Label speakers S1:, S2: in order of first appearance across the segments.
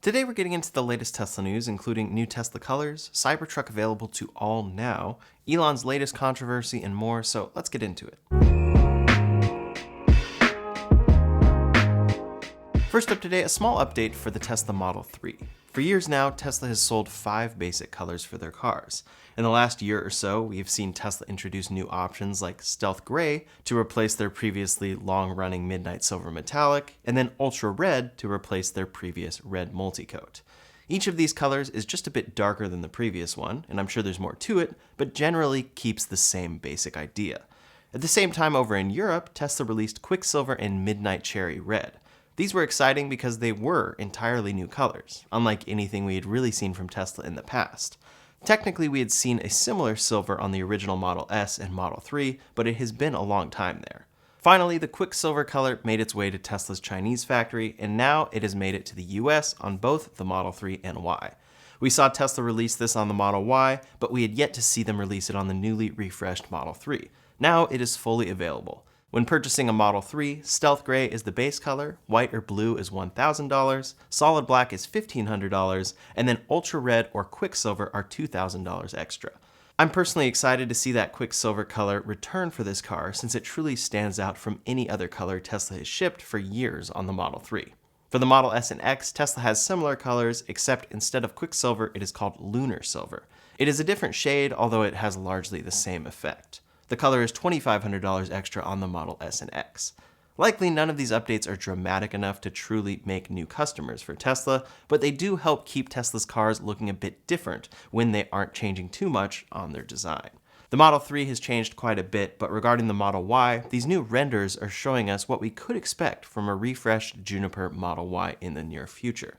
S1: Today we're getting into the latest Tesla news, including new Tesla colors, Cybertruck available to all now, Elon's latest controversy, and more, so let's get into it. First up today, a small update for the Tesla Model 3. For years now, Tesla has sold 5 basic colors for their cars. In the last year or so, we have seen Tesla introduce new options like Stealth Gray to replace their previously long-running Midnight Silver Metallic, and then Ultra Red to replace their previous Red Multicoat. Each of these colors is just a bit darker than the previous one, and I'm sure there's more to it, but generally keeps the same basic idea. At the same time over in Europe, Tesla released Quicksilver and Midnight Cherry Red. These were exciting because they were entirely new colors, unlike anything we had really seen from Tesla in the past. Technically, we had seen a similar silver on the original Model S and Model 3, but it has been a long time there. Finally, the Quicksilver color made its way to Tesla's Chinese factory, and now it has made it to the US on both the Model 3 and Y. We saw Tesla release this on the Model Y, but we had yet to see them release it on the newly refreshed Model 3. Now it is fully available. When purchasing a Model 3, Stealth Gray is the base color, white or blue is $1,000, solid black is $1,500, and then Ultra Red or Quicksilver are $2,000 extra. I'm personally excited to see that Quicksilver color return for this car since it truly stands out from any other color Tesla has shipped for years on the Model 3. For the Model S and X, Tesla has similar colors, except instead of Quicksilver, it is called Lunar Silver. It is a different shade, although it has largely the same effect. The color is $2,500 extra on the Model S and X. Likely none of these updates are dramatic enough to truly make new customers for Tesla, but they do help keep Tesla's cars looking a bit different when they aren't changing too much on their design. The Model 3 has changed quite a bit, but regarding the Model Y, these new renders are showing us what we could expect from a refreshed Juniper Model Y in the near future.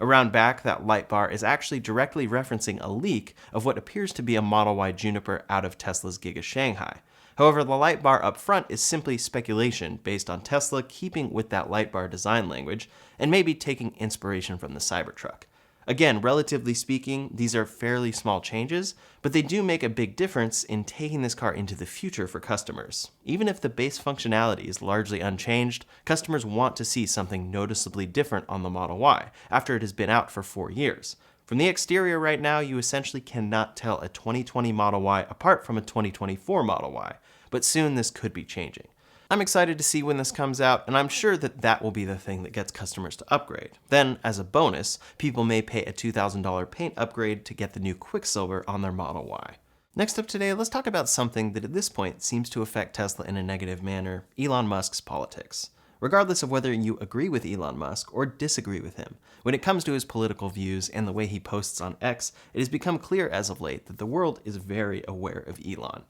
S1: Around back, that light bar is actually directly referencing a leak of what appears to be a Model Y Juniper out of Tesla's Giga Shanghai. However, the light bar up front is simply speculation based on Tesla keeping with that light bar design language and maybe taking inspiration from the Cybertruck. Again, relatively speaking, these are fairly small changes, but they do make a big difference in taking this car into the future for customers. Even if the base functionality is largely unchanged, customers want to see something noticeably different on the Model Y after it has been out for 4 years. From the exterior right now, you essentially cannot tell a 2020 Model Y apart from a 2024 Model Y, but soon this could be changing. I'm excited to see when this comes out, and I'm sure that will be the thing that gets customers to upgrade. Then, as a bonus, people may pay a $2,000 paint upgrade to get the new Quicksilver on their Model Y. Next up today, let's talk about something that at this point seems to affect Tesla in a negative manner: Elon Musk's politics. Regardless of whether you agree with Elon Musk or disagree with him, when it comes to his political views and the way he posts on X, it has become clear as of late that the world is very aware of Elon.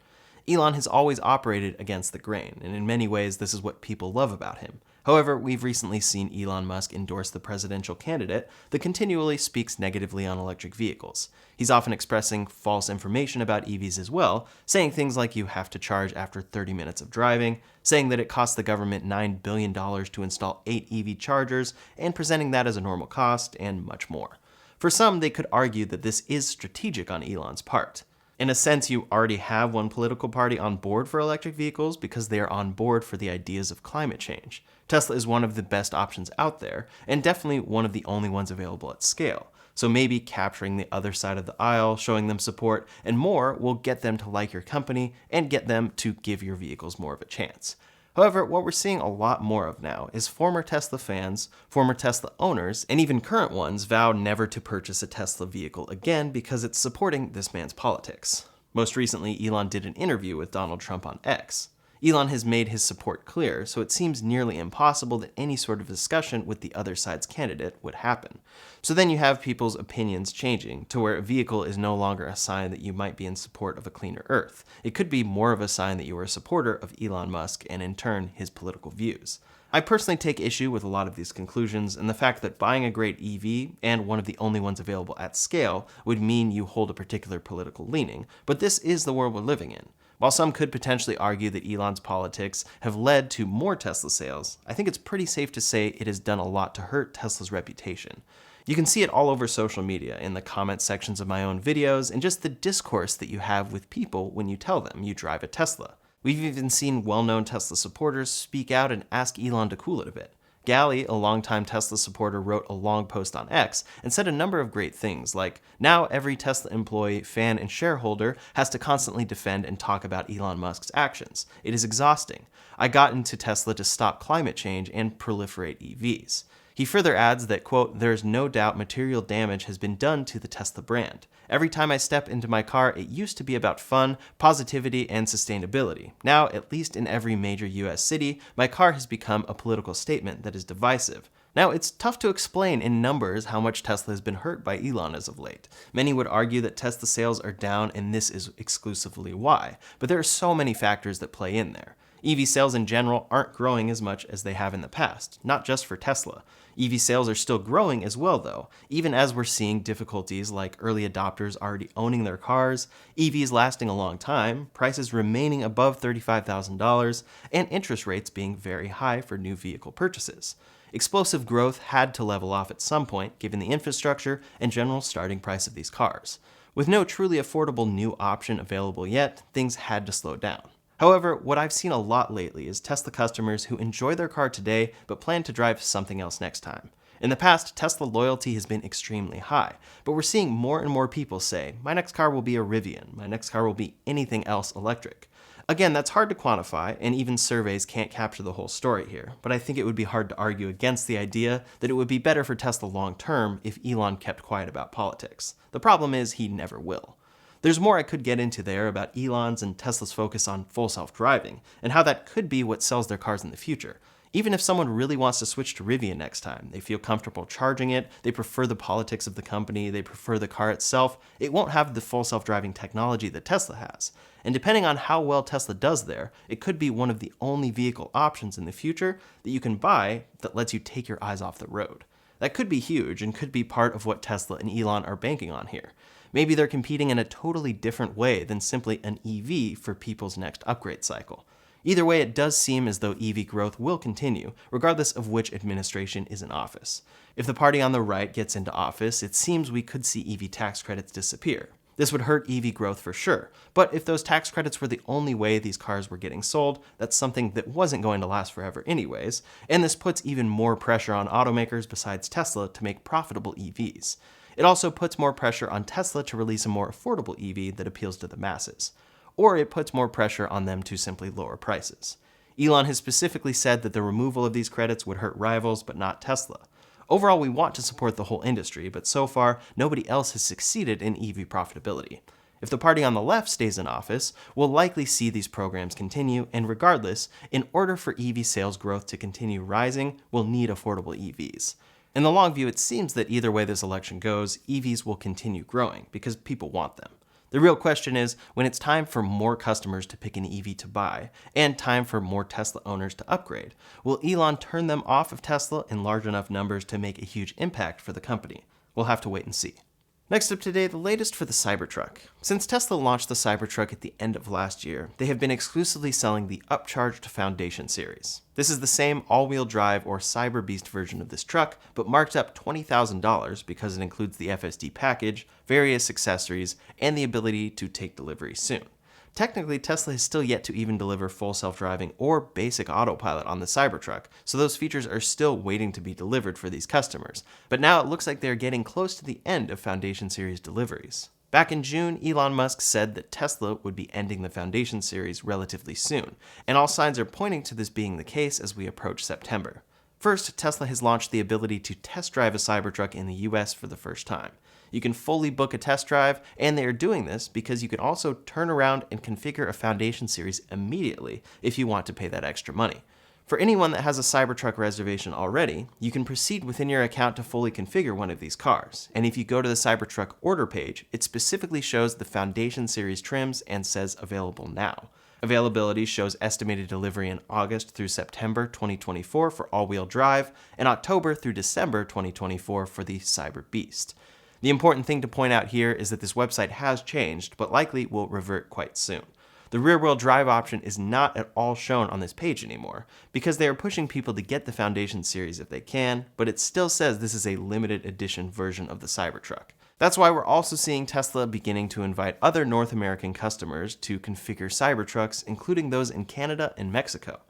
S1: Elon has always operated against the grain, and in many ways this is what people love about him. However, we've recently seen Elon Musk endorse the presidential candidate that continually speaks negatively on electric vehicles. He's often expressing false information about EVs as well, saying things like you have to charge after 30 minutes of driving, saying that it costs the government $9 billion to install 8 EV chargers, and presenting that as a normal cost, and much more. For some, they could argue that this is strategic on Elon's part. In a sense, you already have one political party on board for electric vehicles because they are on board for the ideas of climate change. Tesla is one of the best options out there, and definitely one of the only ones available at scale. So maybe capturing the other side of the aisle, showing them support, and more will get them to like your company and get them to give your vehicles more of a chance. However, what we're seeing a lot more of now is former Tesla fans, former Tesla owners, and even current ones vow never to purchase a Tesla vehicle again because it's supporting this man's politics. Most recently, Elon did an interview with Donald Trump on X. Elon has made his support clear, so it seems nearly impossible that any sort of discussion with the other side's candidate would happen. So then you have people's opinions changing to where a vehicle is no longer a sign that you might be in support of a cleaner Earth. It could be more of a sign that you are a supporter of Elon Musk and in turn his political views. I personally take issue with a lot of these conclusions, and the fact that buying a great EV, and one of the only ones available at scale, would mean you hold a particular political leaning, but this is the world we're living in. While some could potentially argue that Elon's politics have led to more Tesla sales, I think it's pretty safe to say it has done a lot to hurt Tesla's reputation. You can see it all over social media, in the comment sections of my own videos, and just the discourse that you have with people when you tell them you drive a Tesla. We've even seen well-known Tesla supporters speak out and ask Elon to cool it a bit. Gally, a longtime Tesla supporter, wrote a long post on X and said a number of great things, like, now every Tesla employee, fan, and shareholder has to constantly defend and talk about Elon Musk's actions. It is exhausting. I got into Tesla to stop climate change and proliferate EVs. He further adds that, quote, there is no doubt material damage has been done to the Tesla brand. Every time I step into my car, it used to be about fun, positivity, and sustainability. Now, at least in every major US city, my car has become a political statement that is divisive. Now, it's tough to explain in numbers how much Tesla has been hurt by Elon as of late. Many would argue that Tesla sales are down and this is exclusively why, but there are so many factors that play in there. EV sales in general aren't growing as much as they have in the past, not just for Tesla. EV sales are still growing as well though, even as we're seeing difficulties like early adopters already owning their cars, EVs lasting a long time, prices remaining above $35,000, and interest rates being very high for new vehicle purchases. Explosive growth had to level off at some point given the infrastructure and general starting price of these cars. With no truly affordable new option available yet, things had to slow down. However, what I've seen a lot lately is Tesla customers who enjoy their car today but plan to drive something else next time. In the past, Tesla loyalty has been extremely high, but we're seeing more and more people say, my next car will be a Rivian, my next car will be anything else electric. Again, that's hard to quantify, and even surveys can't capture the whole story here, but I think it would be hard to argue against the idea that it would be better for Tesla long term if Elon kept quiet about politics. The problem is he never will. There's more I could get into there about Elon's and Tesla's focus on full self-driving, and how that could be what sells their cars in the future. Even if someone really wants to switch to Rivian next time, they feel comfortable charging it, they prefer the politics of the company, they prefer the car itself, it won't have the full self-driving technology that Tesla has. And depending on how well Tesla does there, it could be one of the only vehicle options in the future that you can buy that lets you take your eyes off the road. That could be huge and could be part of what Tesla and Elon are banking on here. Maybe they're competing in a totally different way than simply an EV for people's next upgrade cycle. Either way, it does seem as though EV growth will continue, regardless of which administration is in office. If the party on the right gets into office, it seems we could see EV tax credits disappear. This would hurt EV growth for sure, but if those tax credits were the only way these cars were getting sold, that's something that wasn't going to last forever anyways, and this puts even more pressure on automakers besides Tesla to make profitable EVs. It also puts more pressure on Tesla to release a more affordable EV that appeals to the masses. Or it puts more pressure on them to simply lower prices. Elon has specifically said that the removal of these credits would hurt rivals, but not Tesla. Overall, we want to support the whole industry, but so far, nobody else has succeeded in EV profitability. If the party on the left stays in office, we'll likely see these programs continue, and regardless, in order for EV sales growth to continue rising, we'll need affordable EVs. In the long view, it seems that either way this election goes, EVs will continue growing because people want them. The real question is, when it's time for more customers to pick an EV to buy, and time for more Tesla owners to upgrade, will Elon turn them off of Tesla in large enough numbers to make a huge impact for the company? We'll have to wait and see. Next up today, the latest for the Cybertruck. Since Tesla launched the Cybertruck at the end of last year, they have been exclusively selling the upcharged Foundation series. This is the same all-wheel drive or Cyber Beast version of this truck, but marked up $20,000 because it includes the FSD package, various accessories, and the ability to take delivery soon. Technically, Tesla has still yet to even deliver full self-driving or basic autopilot on the Cybertruck, so those features are still waiting to be delivered for these customers. But now it looks like they're getting close to the end of Foundation series deliveries. Back in June, Elon Musk said that Tesla would be ending the Foundation series relatively soon, and all signs are pointing to this being the case as we approach September. First, Tesla has launched the ability to test drive a Cybertruck in the US for the first time. You can fully book a test drive, and they are doing this because you can also turn around and configure a Foundation series immediately if you want to pay that extra money. For anyone that has a Cybertruck reservation already, you can proceed within your account to fully configure one of these cars. And if you go to the Cybertruck order page, it specifically shows the Foundation series trims and says available now. Availability shows estimated delivery in August through September 2024 for all-wheel drive, and October through December 2024 for the Cyber Beast. The important thing to point out here is that this website has changed, but likely will revert quite soon. The rear-wheel drive option is not at all shown on this page anymore, because they are pushing people to get the Foundation series if they can, but it still says this is a limited edition version of the Cybertruck. That's why we're also seeing Tesla beginning to invite other North American customers to configure Cybertrucks, including those in Canada and Mexico.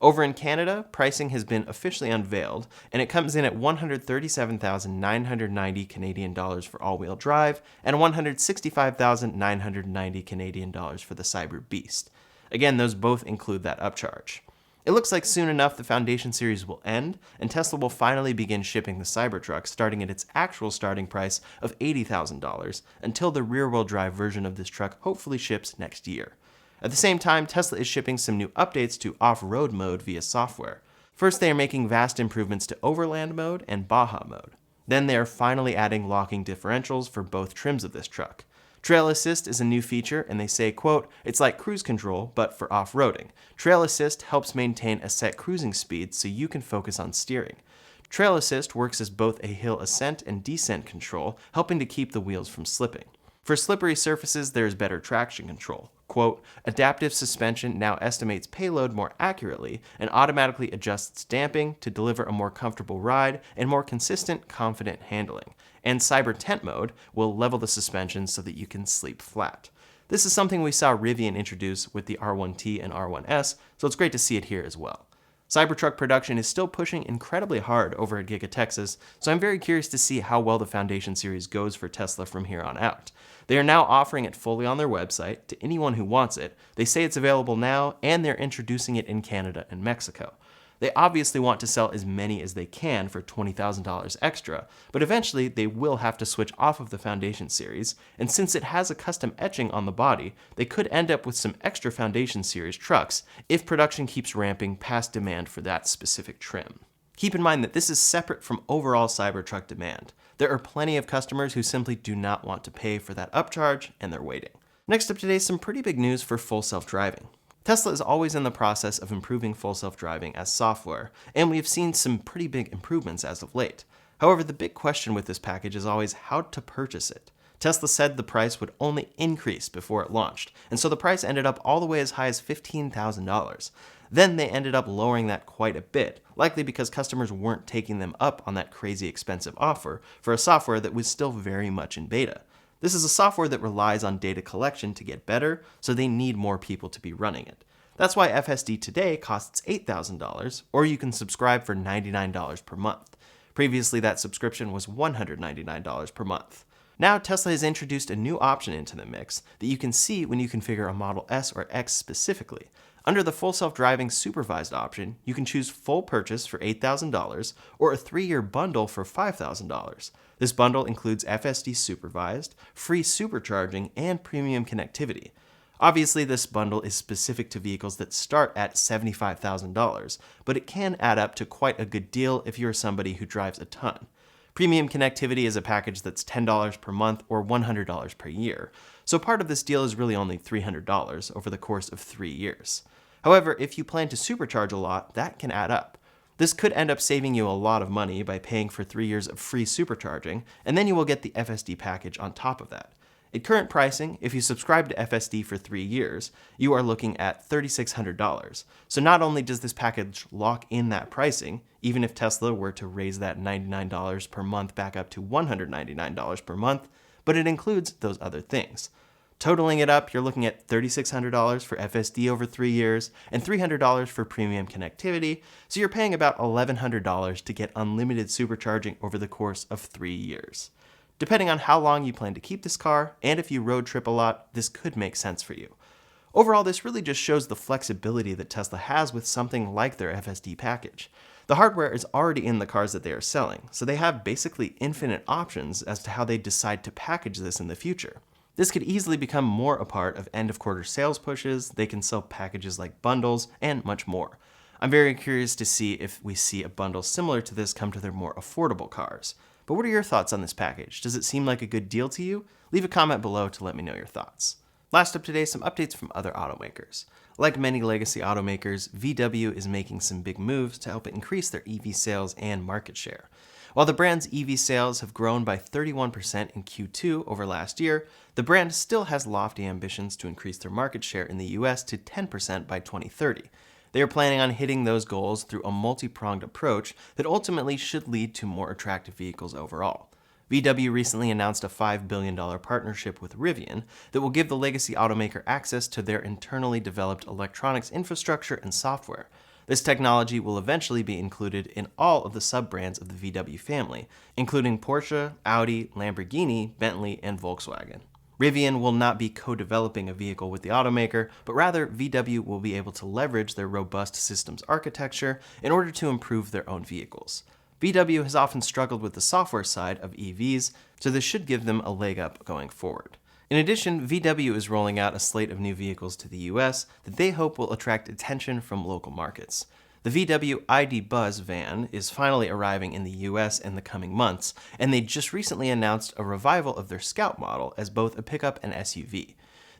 S1: Over in Canada, pricing has been officially unveiled, and it comes in at 137,990 Canadian dollars for all-wheel drive and 165,990 Canadian dollars for the Cyber Beast. Again, those both include that upcharge. It looks like soon enough the Foundation series will end, and Tesla will finally begin shipping the Cybertruck starting at its actual starting price of $80,000 until the rear-wheel drive version of this truck hopefully ships next year. At the same time, Tesla is shipping some new updates to off-road mode via software. First, they are making vast improvements to Overland mode and Baja mode. Then they are finally adding locking differentials for both trims of this truck. Trail Assist is a new feature, and they say, quote, "It's like cruise control, but for off-roading. Trail Assist helps maintain a set cruising speed so you can focus on steering. Trail Assist works as both a hill ascent and descent control, helping to keep the wheels from slipping. For slippery surfaces, there is better traction control. Quote, adaptive suspension now estimates payload more accurately and automatically adjusts damping to deliver a more comfortable ride and more consistent, confident handling. And Cyber Tent mode will level the suspension so that you can sleep flat." This is something we saw Rivian introduce with the R1T and R1S, so it's great to see it here as well. Cybertruck production is still pushing incredibly hard over at Giga Texas, so I'm very curious to see how well the Foundation series goes for Tesla from here on out. They are now offering it fully on their website to anyone who wants it. They say it's available now, and they're introducing it in Canada and Mexico. They obviously want to sell as many as they can for $20,000 extra, but eventually they will have to switch off of the Foundation series, and since it has a custom etching on the body, they could end up with some extra Foundation series trucks if production keeps ramping past demand for that specific trim. Keep in mind that this is separate from overall Cybertruck demand. There are plenty of customers who simply do not want to pay for that upcharge, and they're waiting. Next up today is some pretty big news for full self-driving. Tesla is always in the process of improving full self-driving as software, and we have seen some pretty big improvements as of late. However, the big question with this package is always how to purchase it. Tesla said the price would only increase before it launched, and so the price ended up all the way as high as $15,000. Then they ended up lowering that quite a bit, likely because customers weren't taking them up on that crazy expensive offer for a software that was still very much in beta. This is a software that relies on data collection to get better, so they need more people to be running it. That's why FSD today costs $8,000, or you can subscribe for $99 per month. Previously, that subscription was $199 per month. Now, Tesla has introduced a new option into the mix that you can see when you configure a Model S or X specifically. Under the full self-driving supervised option, you can choose full purchase for $8,000 or a 3-year bundle for $5,000. This bundle includes FSD supervised, free supercharging, and premium connectivity. Obviously, this bundle is specific to vehicles that start at $75,000, but it can add up to quite a good deal if you're somebody who drives a ton. Premium connectivity is a package that's $10 per month or $100 per year, so part of this deal is really only $300 over the course of 3 years. However, if you plan to supercharge a lot, that can add up. This could end up saving you a lot of money by paying for 3 years of free supercharging, and then you will get the FSD package on top of that. At current pricing, if you subscribe to FSD for 3 years, you are looking at $3,600. So not only does this package lock in that pricing, even if Tesla were to raise that $99 per month back up to $199 per month, but it includes those other things. Totaling it up, you're looking at $3,600 for FSD over 3 years and $300 for premium connectivity, so you're paying about $1,100 to get unlimited supercharging over the course of 3 years. Depending on how long you plan to keep this car, and if you road trip a lot, this could make sense for you. Overall, this really just shows the flexibility that Tesla has with something like their FSD package. The hardware is already in the cars that they are selling, so they have basically infinite options as to how they decide to package this in the future. This could easily become more a part of end-of-quarter sales pushes, they can sell packages like bundles, and much more. I'm very curious to see if we see a bundle similar to this come to their more affordable cars. But what are your thoughts on this package? Does it seem like a good deal to you? Leave a comment below to let me know your thoughts. Last up today, some updates from other automakers. Like many legacy automakers, VW is making some big moves to help increase their EV sales and market share. While the brand's EV sales have grown by 31% in Q2 over last year, the brand still has lofty ambitions to increase their market share in the US to 10% by 2030. They are planning on hitting those goals through a multi-pronged approach that ultimately should lead to more attractive vehicles overall. VW recently announced a $5 billion partnership with Rivian that will give the legacy automaker access to their internally developed electronics infrastructure and software. This technology will eventually be included in all of the sub-brands of the VW family, including Porsche, Audi, Lamborghini, Bentley, and Volkswagen. Rivian will not be co-developing a vehicle with the automaker, but rather VW will be able to leverage their robust systems architecture in order to improve their own vehicles. VW has often struggled with the software side of EVs, so this should give them a leg up going forward. In addition, VW is rolling out a slate of new vehicles to the US that they hope will attract attention from local markets. The VW ID Buzz van is finally arriving in the US in the coming months, and they just recently announced a revival of their Scout model as both a pickup and SUV.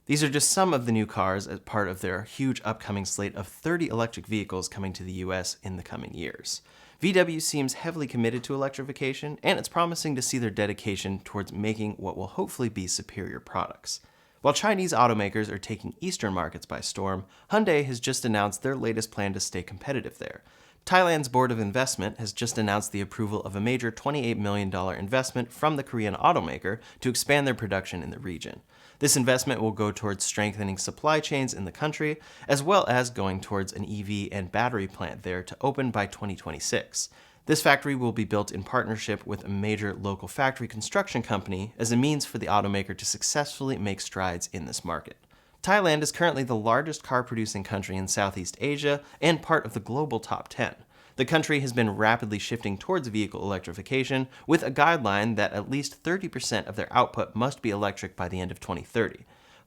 S1: These are just some of the new cars as part of their huge upcoming slate of 30 electric vehicles coming to the US in the coming years. VW seems heavily committed to electrification, and it's promising to see their dedication towards making what will hopefully be superior products. While Chinese automakers are taking Eastern markets by storm, Hyundai has just announced their latest plan to stay competitive there. Thailand's Board of Investment has just announced the approval of a major $28 million investment from the Korean automaker to expand their production in the region. This investment will go towards strengthening supply chains in the country, as well as going towards an EV and battery plant there to open by 2026. This factory will be built in partnership with a major local factory construction company as a means for the automaker to successfully make strides in this market. Thailand is currently the largest car-producing country in Southeast Asia and part of the global top 10. The country has been rapidly shifting towards vehicle electrification, with a guideline that at least 30% of their output must be electric by the end of 2030.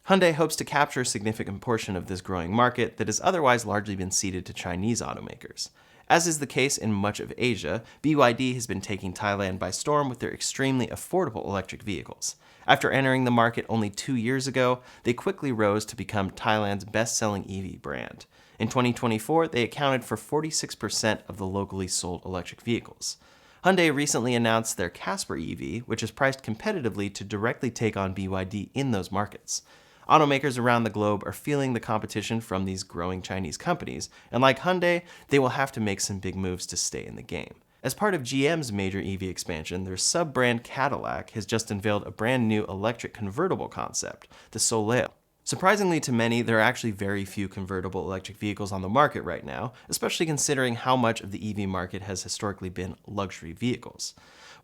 S1: Hyundai hopes to capture a significant portion of this growing market that has otherwise largely been ceded to Chinese automakers. As is the case in much of Asia, BYD has been taking Thailand by storm with their extremely affordable electric vehicles. After entering the market only 2 years ago, they quickly rose to become Thailand's best-selling EV brand. In 2024, they accounted for 46% of the locally sold electric vehicles. Hyundai recently announced their Casper EV, which is priced competitively to directly take on BYD in those markets. Automakers around the globe are feeling the competition from these growing Chinese companies, and like Hyundai, they will have to make some big moves to stay in the game. As part of GM's major EV expansion, their sub-brand Cadillac has just unveiled a brand new electric convertible concept, the Soleil. Surprisingly to many, there are actually very few convertible electric vehicles on the market right now, especially considering how much of the EV market has historically been luxury vehicles.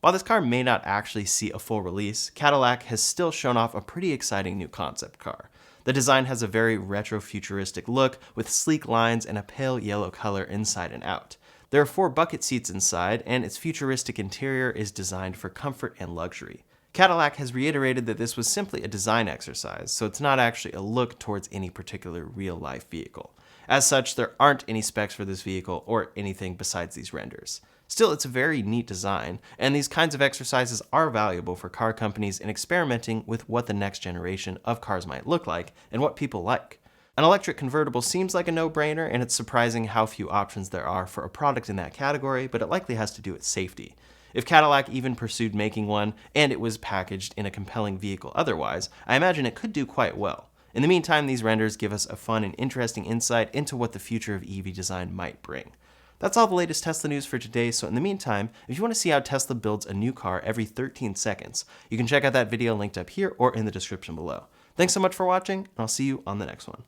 S1: While this car may not actually see a full release, Cadillac has still shown off a pretty exciting new concept car. The design has a very retro-futuristic look with sleek lines and a pale yellow color inside and out. There are 4 bucket seats inside, and its futuristic interior is designed for comfort and luxury. Cadillac has reiterated that this was simply a design exercise, so it's not actually a look towards any particular real-life vehicle. As such, there aren't any specs for this vehicle or anything besides these renders. Still, it's a very neat design, and these kinds of exercises are valuable for car companies in experimenting with what the next generation of cars might look like and what people like. An electric convertible seems like a no-brainer, and it's surprising how few options there are for a product in that category, but it likely has to do with safety. If Cadillac even pursued making one, and it was packaged in a compelling vehicle otherwise, I imagine it could do quite well. In the meantime, these renders give us a fun and interesting insight into what the future of EV design might bring. That's all the latest Tesla news for today, so in the meantime, if you want to see how Tesla builds a new car every 13 seconds, you can check out that video linked up here or in the description below. Thanks so much for watching, and I'll see you on the next one.